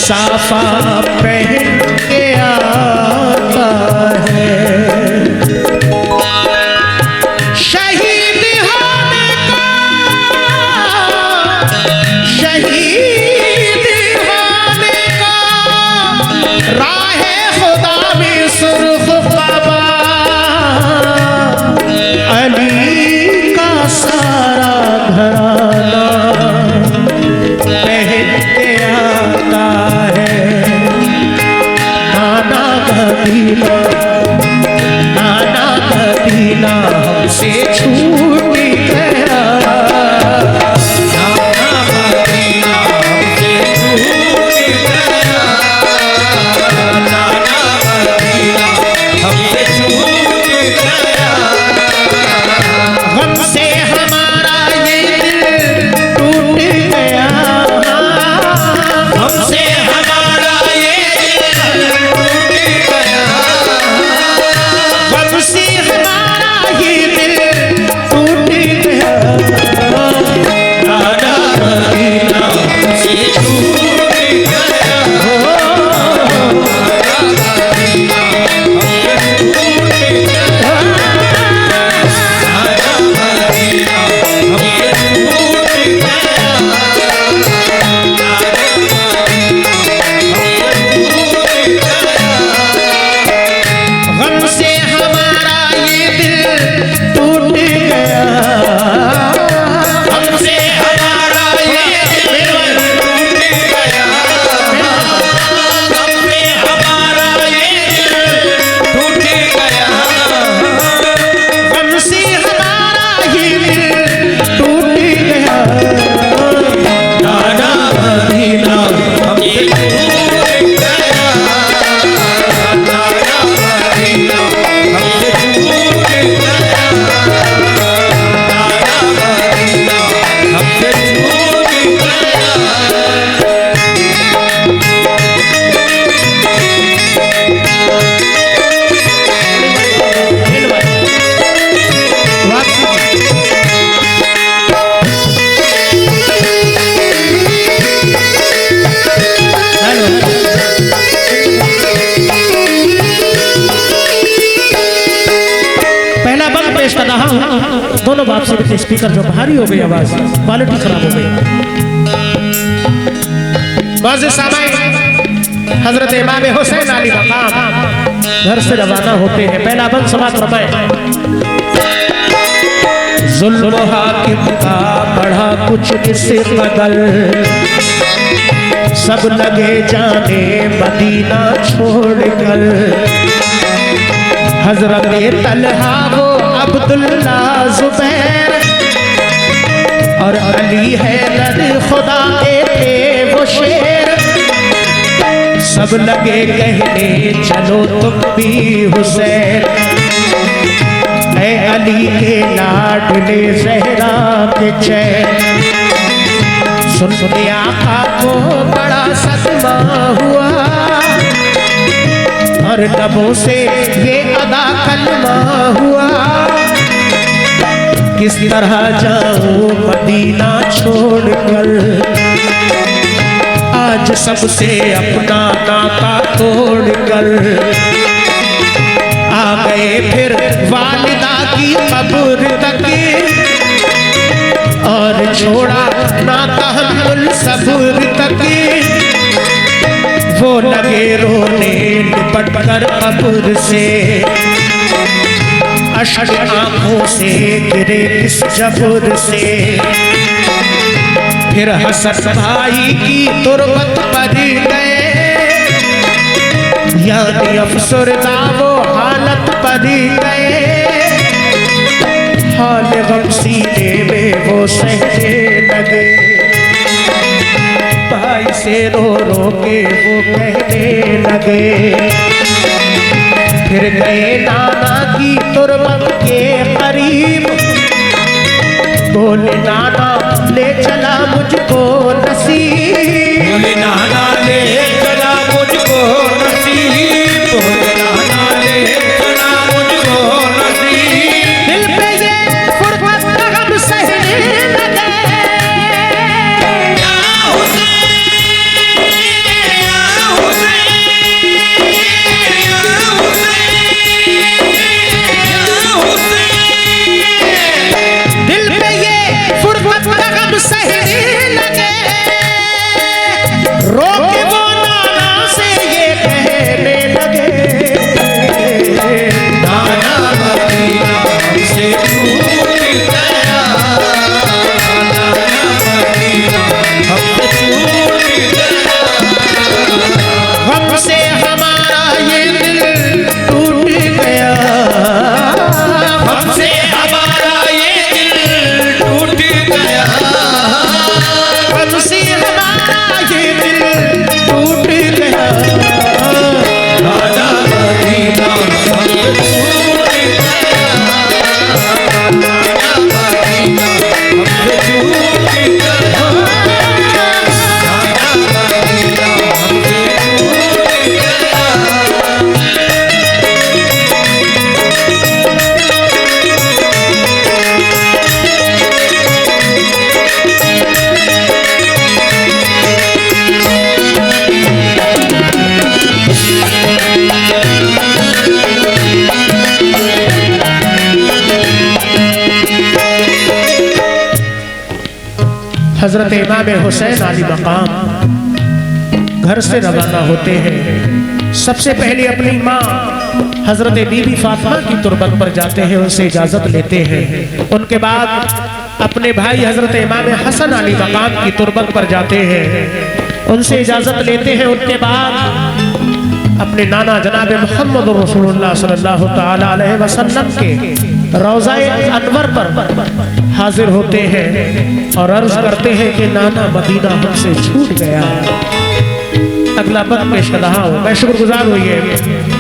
साफा पहन के आता है। शहीद होने का, शहीद होने का राहे खुदा में सुर्ख बाबा, अली का सारा घराना पहन के आता है। नाना मदीना, नाना मदीना हमसे छूट गया, नाना मदीना हमसे छूट गया, नाना मदीना हमसे छूट गया। हमसे हमारा ये दिल टूट गया, हमसे हमारा ये दिल टूट गया, हमसे हमारा ये दिल टूट गया। नाना मदीना हमसे छूट गया, नाना मदीना हमसे छूट गया, नाना मदीना हमसे छूट गया, हमसे हमारा ये दिल टूट गया, हमसे हमारा ये दिल टूट गया, हमसे हमारा ये दिल टूट गया, हमसे हमारा ये दिल टूट गया। नाना मदीना हमसे छूट गया, नाना मदीना हमसे छूट गया, नाना मदीना हमसे छूट गया। पहला बंद पेश कर रहा हूं, दोनों बाप से भी स्पीकर जो भारी हो गई, आवाज क्वालिटी खराब हो गई। मुअज़्ज़िज़ सामाईन, हजरत इमाम हुसैन अली मकाम घर से रवाना होते हैं। पहला बंद समाप्त फरमाएं। जुल्म हाकिम का बढ़ा कुछ इस कदर, सब लगे जाने मदीना छोड़कर। हजरत तलहा वो अब्दुल्ला जुबैर और अली हैदर खुदा के थे वो शेर। सब लगे कहने चलो तुम भी हुसैन, ऐ अली के लाडले ज़हरा के चैन। सुन सुने आका को बड़ा सदमा हुआ और लबों से ये अदा कलमा हुआ। किस तरह जाऊं मदीना छोड़कर, आज सबसे अपना नाता तोड़कर। आ गए फिर वालिदा की कब्र तक और छोड़ा ना तहम्मुल सब्र तक। वो लगे रोने लिपट कर कब्र से, अश्क आंखों से गिरे किस जबर से। फिर हसन भाई की तुरबत पर गए, यानी अफसरदा वो हालत पर गए। हाल गम सीने में वो सहने लगे, भाई से रो रो के वो कहने लगे। फिर गए नाना की तुरबत के करीब, बोले नाना ले चला मुझको नसीब, बोले नाना ले चला मुझको नसीब, बोले नाना ले चला मुझको नसीब। दिल पे ये फुरकत का गम सहने लगे, या हुसैन या हजरत इमाम हुसैन आली मकाम घर से रवाना होते हैं। सबसे पहले अपनी माँ हजरत बीबी फातिमा की तुरबत पर जाते हैं, उनसे इजाजत लेते हैं। उनके बाद अपने भाई हजरत इमाम हसन आली मकाम की तुरबत पर जाते हैं, उनसे इजाजत लेते हैं। उनके बाद अपने नाना जनाब मोहम्मद रसूलुल्लाह सल्लल्लाहु तआला अलैहि वसल्लम के रोज़ाए अनवर पर हाजिर होते हैं और अर्ज करते हैं कि नाना मदीना हमसे छूट गया। अगला पद पेश कर रहा हूँ। मैं शुक्रगुजार हुई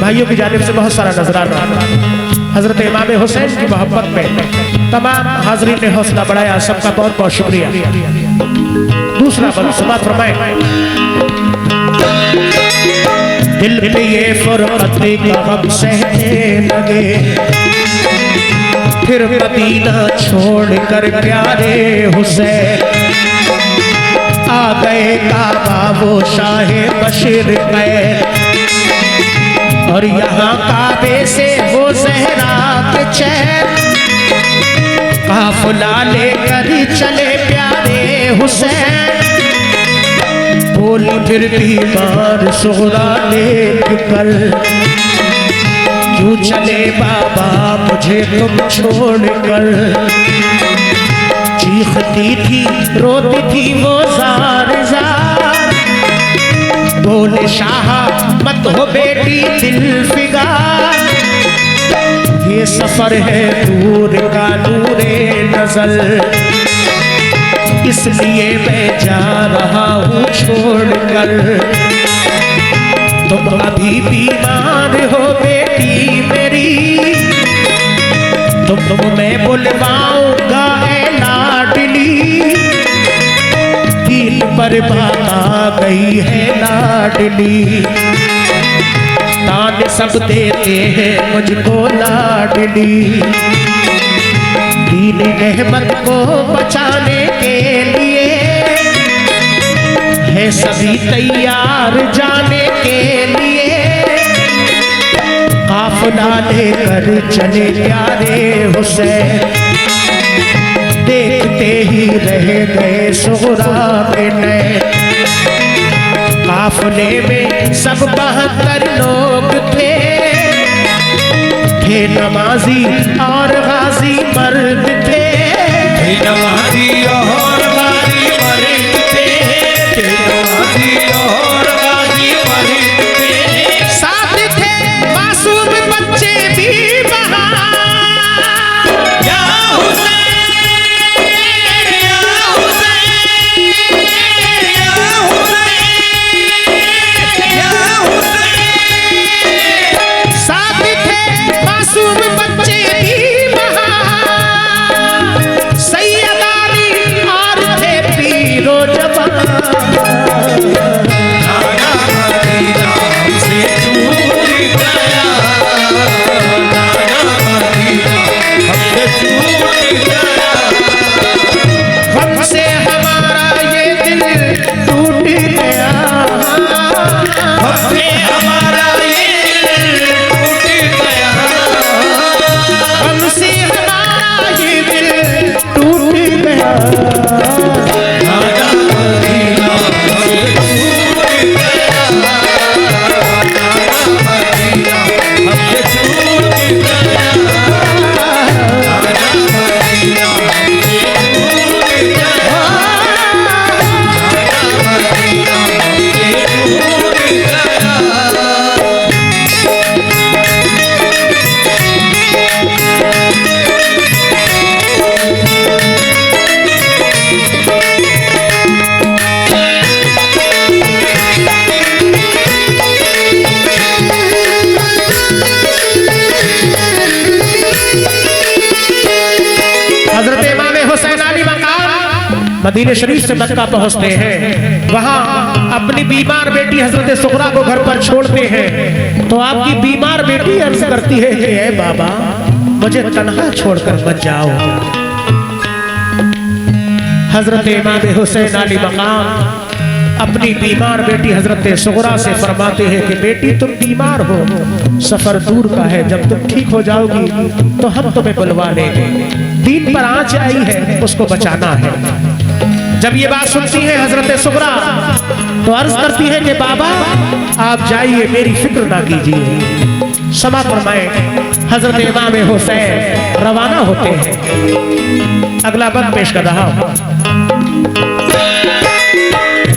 भाइयों की जानिब से बहुत सारा नजराना हजरत इमाम हुसैन की मोहब्बत में तमाम हाजरीन ने हौसला बढ़ाया, सबका बहुत बहुत शुक्रिया। दूसरा पद समाप्त फरमाए। दिल पे ये फुरकत का गम सहने लगे, फिर मदीना छोड़कर प्यारे हुसैन आ गए काबा वो शाहे बशीर गए, और यहाँ काबे से वो ज़हरा के चैन काफिला लेकर चले प्यारे हुसैन। बोली फिर बीमार सोहरा लेकर क्यों चले बाबा मुझे तुम छोड़कर। चीखती थी रोती थी वो जार जार, बोले शाह मत हो बेटी दिल फिगार। ये सफर है दूर का नूरे नजर, इसलिए मैं जा रहा हूँ छोड़कर। तुम अभी बीमार हो बेटी मेरी, तुम मैं बुलवाऊंगा ऐ लाडली। दिल पर बात आ गई है लाडली, तान सब देते हैं मुझको लाडली। दीन रहमत को बचाने के लिए है सभी तैयार जाने के लिए। काफिला लेकर चले प्यारे हुसैन, देखते ही रह गए सोहरा में नैन। काफिले में सब 72 लोग थे नमाजी और गाजी मर्द थे, नमाजी और गाजी मर्द थे, नमाजी और गाजी मर्द थे। साथ थे मासूम बच्चे भी वहाँ। या हुसैन या हुसैन या हुसैन या हुसैन। साथ थे मासूम बच्चे भी वहाँ, सैयद अली और थे पीरो जवान। नाना मदीना हमसे छूट गया, नाना मदीना हमसे छूट गया। हमसे हमारा ये दिल टूट गया, हमसे हमारा ये दिल टूट गया। हमसे हमारा ये दिल टूट गया। नाना मदीना हमसे छूट गया, नाना मदीना हमसे छूट गया, नाना मदीना हमसे छूट गया, नाना मदीना हमसे छूट गया। हजरत इमाम हुसैन अली मकाम मदीने शरीफ से मक्का पहुंचते हैं। वहां अपनी बीमार बेटी हजरत सुगरा को घर पर छोड़ते हैं, तो आपकी बीमार बेटी अर्ज करती है कि ए बाबा मुझे तन्हा छोड़कर मत जाओ। हजरत इमाम हुसैन अली मकाम अपनी बीमार बेटी हजरत सुगरा से फरमाते हैं कि बेटी तुम बीमार हो, सफर दूर का है, जब तुम ठीक हो जाओगी तो हम तुम्हें बुलवा लेंगे। दीन पर आंच आई है, उसको बचाना है। जब ये बात सुनती है हजरत सुगरा तो अर्ज करती है कि बाबा आप जाइए, मेरी फिक्र ना कीजिए। क्षमा फरमाए। हजरत इमाम हुसैन रवाना होते हैं। अगला बंद पेश कर रहा हूं।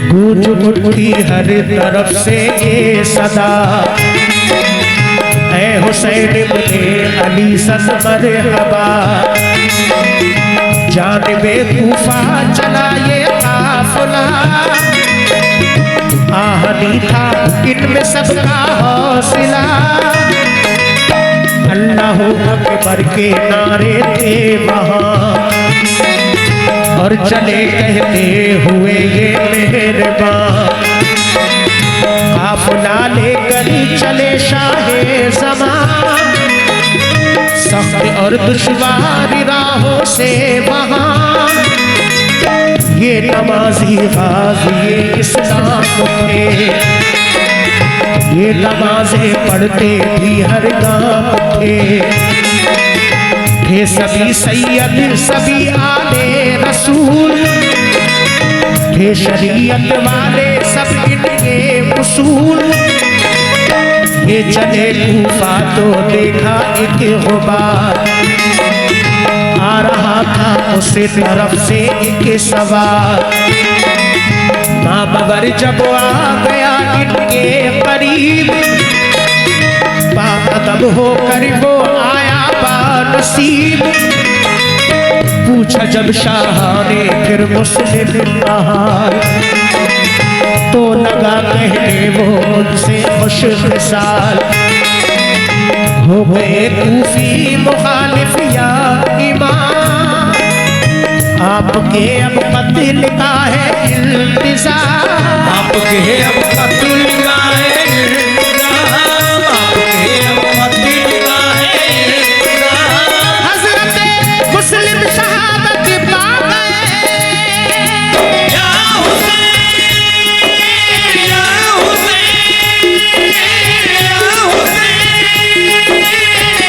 गूंज उठी हर तरफ से ये सदा, ऐ हुसैन इब्ने अली सन मरहबा। जानिबे कूफा चला ये काफिला, आहनी था इनमें सबका हौसला। अल्लाह अकबर के नारे थे वहाँ, और चले कहते हुए ये मेहरबान। काफिला लेकर चले शाहे ज़मान, सख्त और दुश्वार राहों से वहाँ। ये नमाजी गाज़ी इस्लाम थे, ये नमाज़ें पढ़ते भी हर गाँव थे सभी सैयद सभी आले रसूल, थे शरीयत वाले सब इनके उसूल। ये चले कूफा तो देखा एक गुबार, आ रहा था उसी तरफ से एक सवार। बाबर जब आ गया इनके करीब, बादब होकर वो आया बानसीब। पूछा जब शाह ने फिर मुस्लिम आहार, तो लगा कहने वो उनसे खुश मिसाल। हो गए कूफी मुखालिफ या इमाम, आपके अब कत्ल का है इंतज़ार। आपके अब कत्ल का है इंतज़ार, आपके अब कत्ल का है इंतज़ार। हज़रत मुस्लिम शहादत पा गए, या हुसैन या हुसैन या हुसैन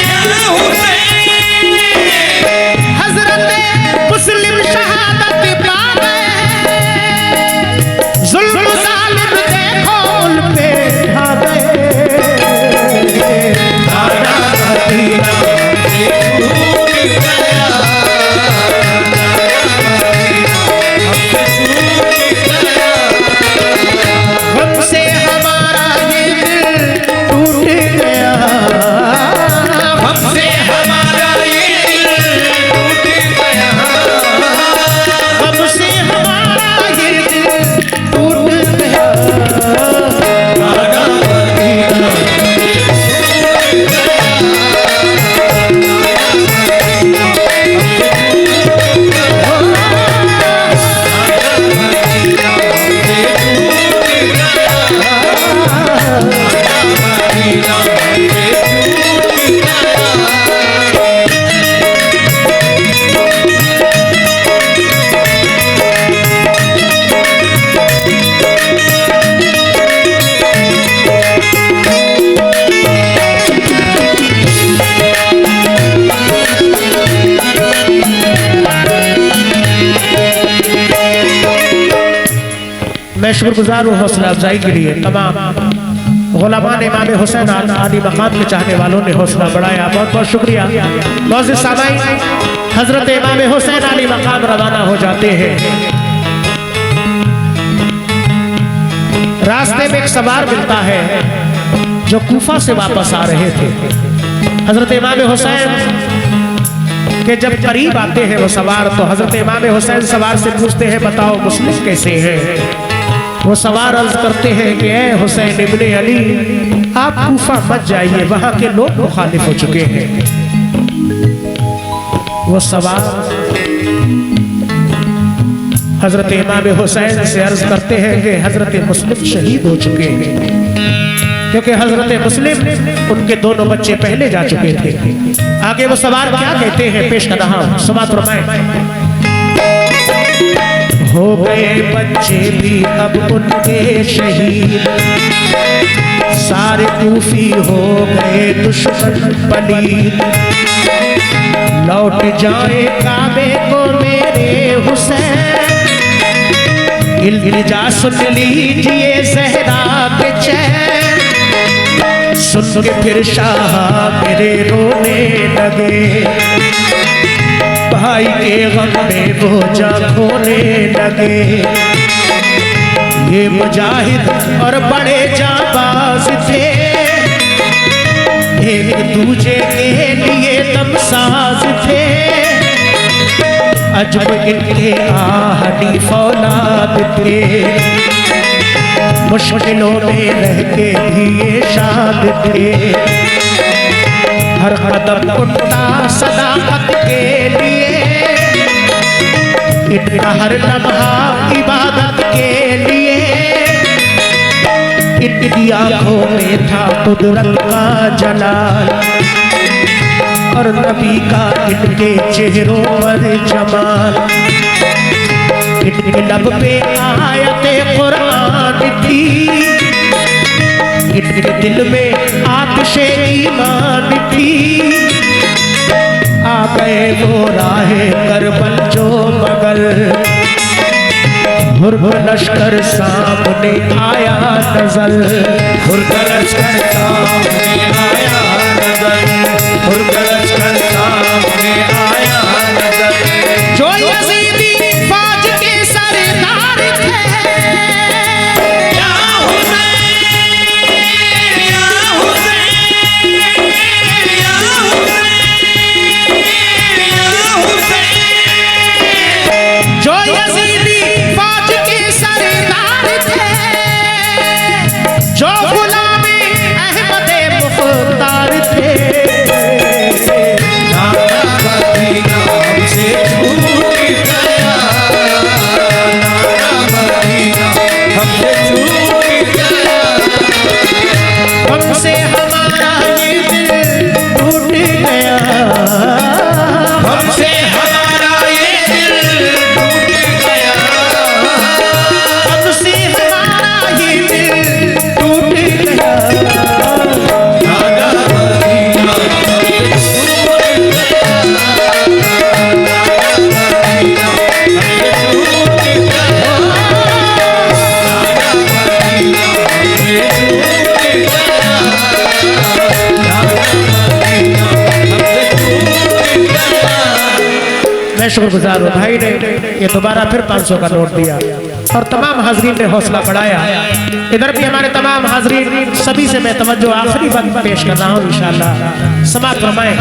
या हुसैन। हज़रत मुस्लिम शहादत पा गए, ज़ुल्म ज़ालिम देखो उन पे ढा गए। दादा मदीना से छूट गया, हमसे छूट गया। हमसे हमारा ये दिल टूट गया, हमसे हमारा ये दिल टूट गया। हमसे हमारा ये दिल टूट गया। दादा मदीना मैं शुक्रगुजार हूँ हौसला अफजाई के लिए। तमाम गुलामान इमाम हुसैन आली मकाम के चाहने वालों ने हौसला बढ़ाया, बहुत बहुत शुक्रिया। मौजूद सामाईन, हजरत इमाम हुसैन आली मकाम रवाना हो जाते हैं। रास्ते में एक सवार मिलता है जो कूफा से वापस आ रहे थे। हजरत इमाम हुसैन के जब करीब आते हैं वो सवार, तो हजरत इमाम हुसैन सवार से पूछते हैं बताओ मुस्लिम कैसे हैं। वो सवार अर्ज करते हैं कि ऐ हुसैन इब्ने अली, आप कूफा मत जाइए, वहां के लोग मुखालिफ हो चुके हैं। वो सवार हजरत इमाम हुसैन से अर्ज करते हैं कि हजरत मुस्लिम शहीद हो चुके हैं, क्योंकि हजरत मुस्लिम उनके दोनों बच्चे पहले जा चुके थे। आगे वो सवार क्या कहते हैं पेश कर रहा हूं, समात फरमाएं। हो गए बच्चे भी अब उनके शहीद, सारे कूफी हो गए दुश्मन पलीद। लौट जाए काबे को मेरे हुसैन, इल्तिजा सुन लीजिए ज़हरा के चैन, सुन के फिर शाह मेरे रोने लगे। भाई के गम में वो जान खोने लगे। ये मुजाहिद और बड़े जाबाज थे, एक दूजे के लिए दमसाज थे। अजब इनके आहनी फौलाद थे, मुश्किलों में रह के भी ये शाद थे। हर कदम उठता सदाकत के लिए, इनका हर लम्हा इबादत के लिए। इनकी आंखों में था कुदरत का जलाल, और नबी का इनके चेहरों पर जमाल। इनके लब पे आयते कुरान थी, इनके दिल में आतिशे ईमान थी। आ गए वो राहे करबल जो मगर, हुर लश्कर सामने आया नजर। हुर लश्कर सामने आया नजर, हुर लश्कर सामने आया नजर। जो यजीदी फौज के सरदार थे, या हुसैन या हुसैन या हुसैन या हुसैन। जो यजीदी फौज के सरदार थे, जो गुलामी अहमद मुख्तार थे। नाना मदीना हमसे छूट गया, नाना मदीना हमसे छूट गया। हमसे हमारा ये दिल टूट गया, हमसे हमारा ये दिल टूट गया। हमसे हमारा ये दिल टूट गया। नाना मदीना हमसे छूट गया, नाना मदीना हमसे छूट गया। नाना मदीना हमसे छूट गया, नाना मदीना हमसे छूट गया। मैं शुक्रगुजार हूँ भाई ने ये दोबारा फिर 500 का नोट दिया, और तमाम हाजरीन ने हौसला बढ़ाया। इधर भी हमारे तमाम हाजरीन, सभी से मैं तवज्जो आखिरी बात पेश कर रहा हूँ, इंशाअल्लाह समाअत फरमाएं।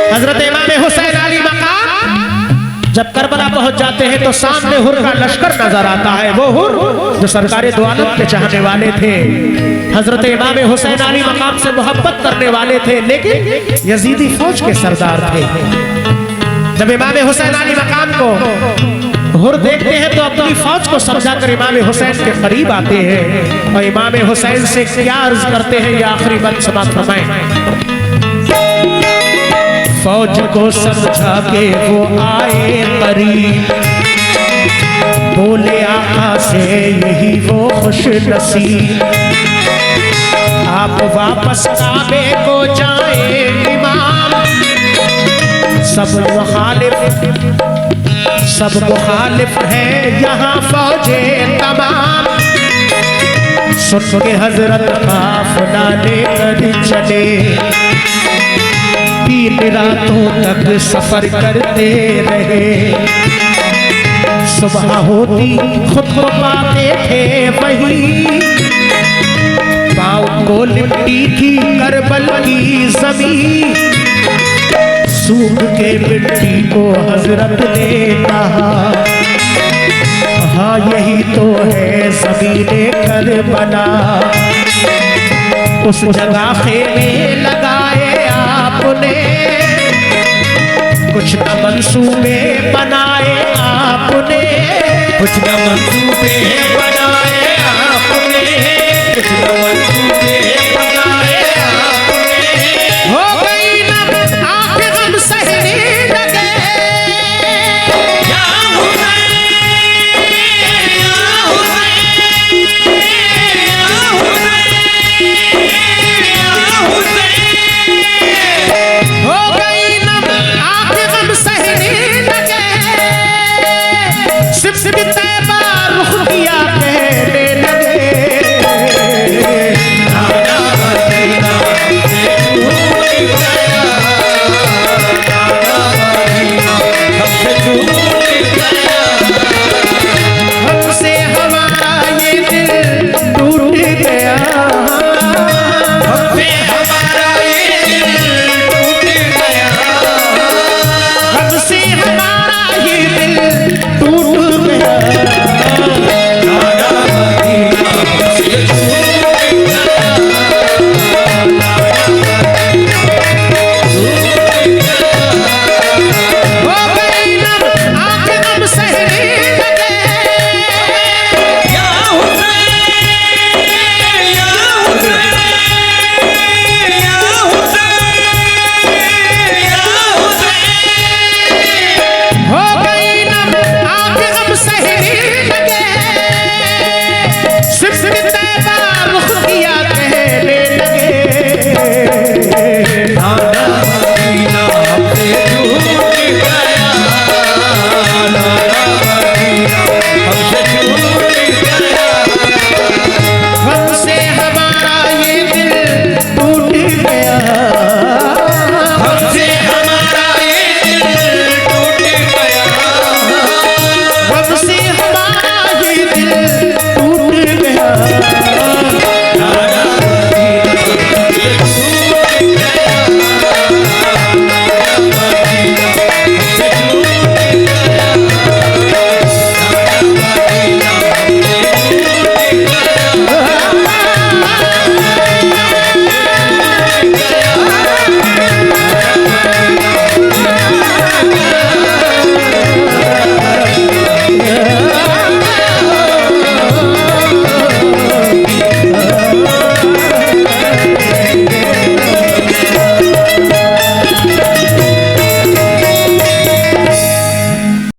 हजरत इमाम हुसैन अली मकाम जब करबला पहुंच जाते हैं तो सामने हुर का लश्कर नजर आता है। वो हुर जो सरकारे दो आलम के चाहने वाले थे, हजरत इमाम हुसैन अली मकाम से मोहब्बत करने वाले थे, लेकिन यजीदी फौज के सरदार थे। जब इमाम हुसैन अली मकाम को हुर देखते हैं तो अपनी फौज को समझाकर इमाम हुसैन के करीब आते हैं, और इमाम हुसैन से क्या अर्ज करते हैं, ये आखिरी बात समाप्त फरमाएं। फौज को समझा के वो आए करीब, बोले आका से यही वो खुश नसीब। आप वापस काबे को जाए इमाम, सब मुखालिफ है यहाँ फौजे तमाम। सुन के हजरत काफिला लेकर चले, 3 रातों तक सफर करते रहे। सुबह होती खुद को पाते थे वही, पाँव को लिपटी थी करबल की जमीन। सूख के मिट्टी को हजरत ने कहा, हाँ यही तो है ज़मीने करबला। उस जगह खेमे लगाए आपने, कुछ न मंसूबे बनाए आपने, कुछ न मंसूबे बनाए